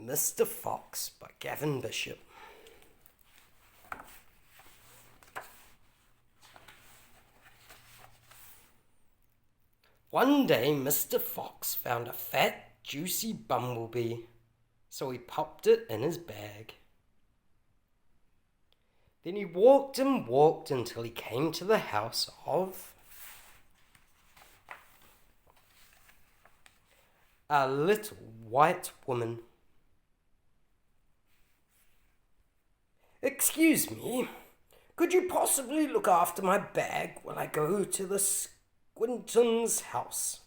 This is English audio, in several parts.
Mr. Fox by Gavin Bishop. One day Mr. Fox found a fat, juicy bumblebee, so he popped it in his bag. Then he walked and walked until he came to the house of a little white woman. "Excuse me, could you possibly look after my bag while I go to the Squinton's house?"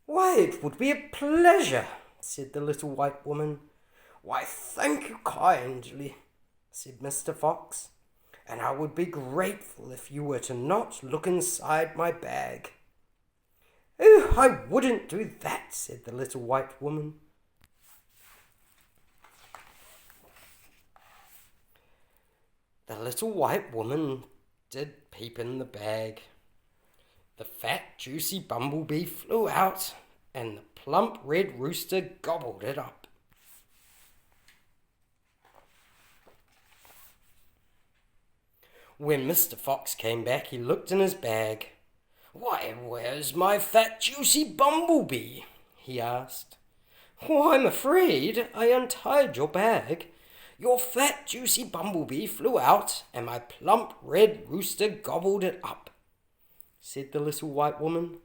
"Why, it would be a pleasure," said the little white woman. "Why, thank you kindly," said Mr. Fox, "and I would be grateful if you were to not look inside my bag." "Oh, I wouldn't do that," said the little white woman. The little white woman did peep in the bag. The fat, juicy bumblebee flew out, and the plump red rooster gobbled it up. When Mr. Fox came back, he looked in his bag. "Why, where's my fat, juicy bumblebee?" he asked. "Oh, I'm afraid I untied your bag. Your fat, juicy bumblebee flew out, and my plump red rooster gobbled it up," said the little white woman.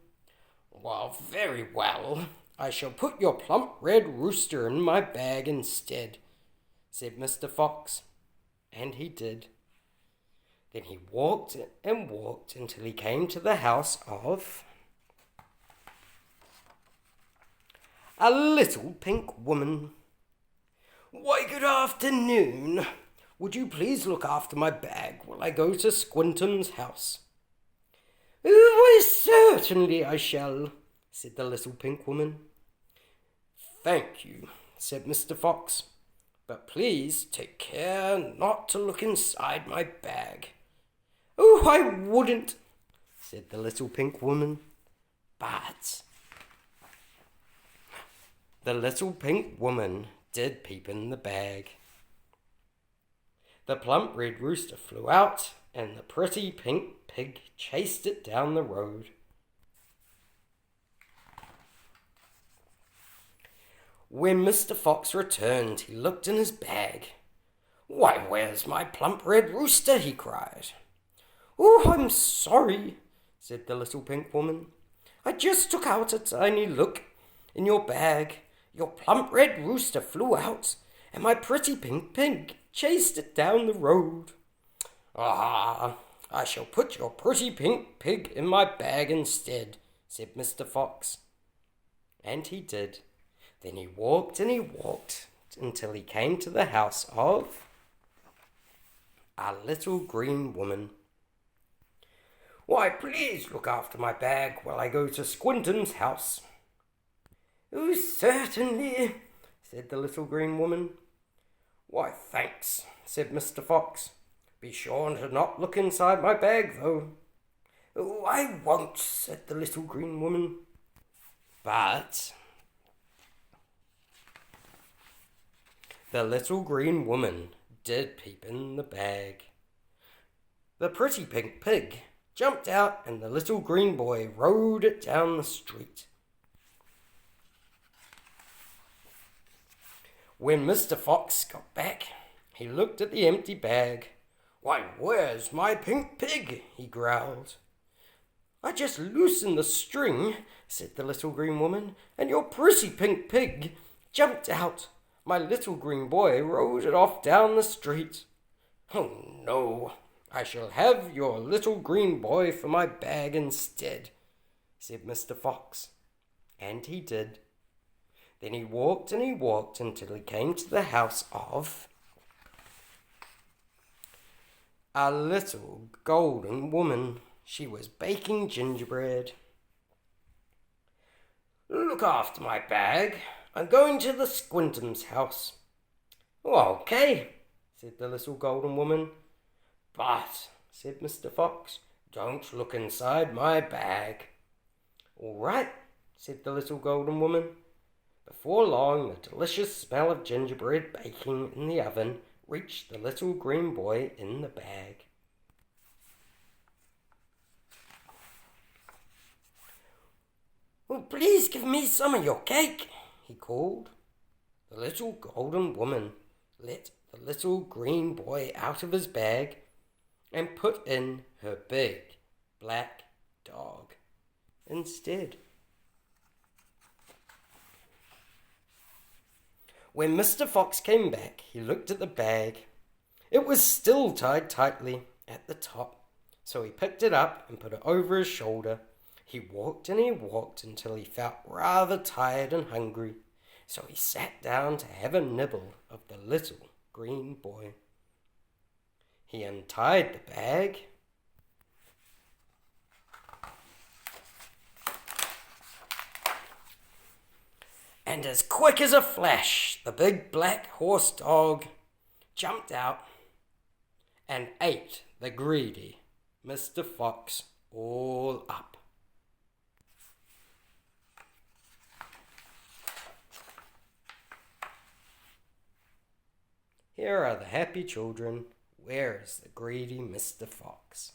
"Well, very well. I shall put your plump red rooster in my bag instead," said Mr. Fox. And he did. Then he walked and walked until he came to the house of a little pink woman. "Why, good afternoon. Would you please look after my bag while I go to Squinton's house?" "Why, certainly I shall," said the little pink woman. "Thank you," said Mr. Fox, "but please take care not to look inside my bag." "Oh, I wouldn't," said the little pink woman. But the little pink woman did peep in the bag. The plump red rooster flew out, and the pretty pink pig chased it down the road. When Mr. Fox returned, he looked in his bag. "Why, where's my plump red rooster?" he cried. "Oh, I'm sorry," said the little pink woman. "I just took out a tiny look in your bag. Your plump red rooster flew out, and my pretty pink pig chased it down the road." "Ah, I shall put your pretty pink pig in my bag instead," said Mr. Fox. And he did. Then he walked and he walked until he came to the house of a little green woman. "Why, please look after my bag while I go to Squinton's house." "Oh, certainly," said the little green woman. "Why, thanks," said Mr. Fox. "Be sure to not look inside my bag, though." "Oh, I won't," said the little green woman. But the little green woman did peep in the bag. The pretty pink pig jumped out, and the little green boy rode it down the street. When Mr. Fox got back, he looked at the empty bag. "Why, where's my pink pig?" he growled. "I just loosened the string," said the little green woman, "and your pretty pink pig jumped out. My little green boy rode it off down the street." "Oh, no, I shall have your little green boy for my bag instead," said Mr. Fox. And he did. Then he walked and he walked until he came to the house of a little golden woman. She was baking gingerbread. "Look after my bag. I'm going to the Squinton's house." "Oh, okay," said the little golden woman. "But," said Mr. Fox, "don't look inside my bag." "All right," said the little golden woman. Before long, the delicious smell of gingerbread baking in the oven reached the little green boy in the bag. "Oh, please give me some of your cake," he called. The little golden woman let the little green boy out of his bag and put in her big black dog instead. When Mr. Fox came back, he looked at the bag. It was still tied tightly at the top, so he picked it up and put it over his shoulder. He walked and he walked until he felt rather tired and hungry, so he sat down to have a nibble of the little green boy. He untied the bag, and as quick as a flash, the big black horse dog jumped out and ate the greedy Mr. Fox all up. Here are the happy children. Where is the greedy Mr. Fox?